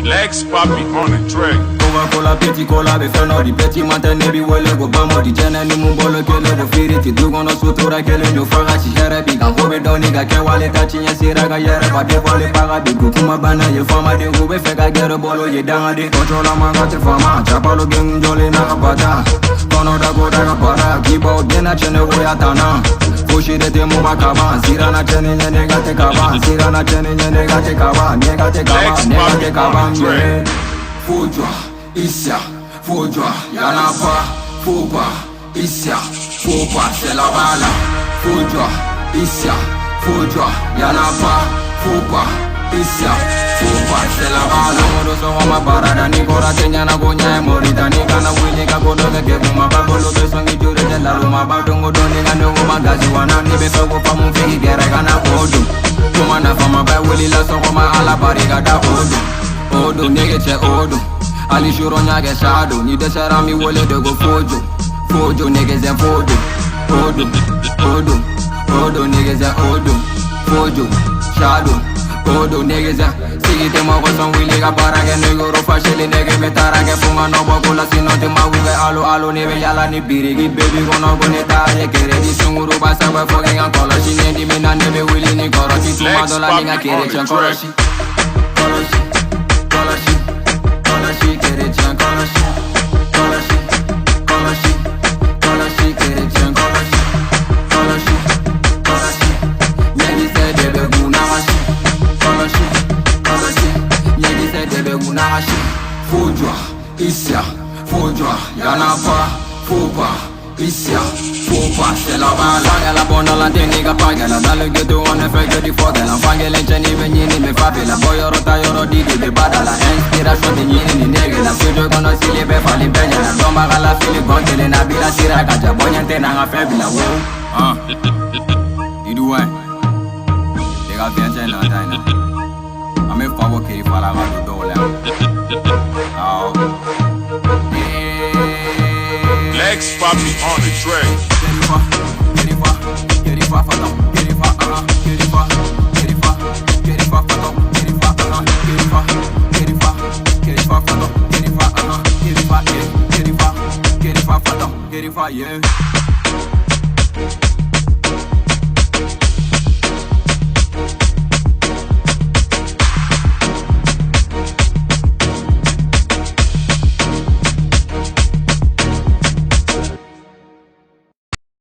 Legs Papi on the track. Coca-Cola, petit cola, be feno di petit mantene bi wele go bamo di jene ni mumbolo kele go firiti dugo no sutura kele no faga si here bi kan hobe doni ga ke wale ta chinya sira ga yere ba de bole paga bi ku kuma bana ye fama de go be fe ga gere bolo ye danga de controla manga te fama chapalo geng jole na ga bata kono da go da ga para gibo de na chene go ya tana fushi de te mu ba kaba sira na chene ne ga te kaba sira na chene ne ga te kaba ne ga te kaba Fujwa, Isya, Fujwa, Yanapa, Fuba, Isya, Fuba, c'est la bala. Fujwa, Isya, Fujwa, Yanapa, Fuba, Isya, Fuba, c'est la bala. Modo so ma parada ni kora tenya na gonya morita ni kana wili ka kodo ke kuma ba bolo be songi jure de la ruma ba dongo doni na no magazi wana ni be so ko famu figi gere kana kodo. Kuma na fama ba wili la so ko ma ala bariga da kodo. Odo, nigga che odo Ali shuro nyage shado Ni desera mi wole de go fojo Fojo, nigga ze fodo Odo, odo, odo, nigga ze odo Fojo, shado Odo, nigga ze Sigi te mo son wili ga parage Nigga ro fashili nigga me tarage Funga no bokula sino te ma wige alo Nive yala ni birigi baby kono go ne taye Kere di sunguru basa we fogging an koloshi Nendi mina nebe wili ni koroshi Tuma dola ninga kere chen koroshi Koroshi Kolashi, kerechan kolashi, kolashi, kolashi, kolashi, kerechan kolashi, kolashi, kolashi. Nyegi se debe gunashi, kolashi, kolashi. Nyegi se debe gunashi. Fujwa, Isya, Fujwa, Yanapa, Fuba, Isya, Fuba, c'est la bala. Fangela bona la teniga pagela, dale ghetto on effet que di fogela. Fangela cheni venini me fabela, boyoro tayoro didi de badala. Inspiration de nyini ni negela, sujo kono sili be fali benyela. Domba gala fili gontele na bila sira kaja, bonyante na nga febila wo. Idu wai, ega fianche na taina. Ame fawo kiri fala ga do dole. Legs Papi on the track.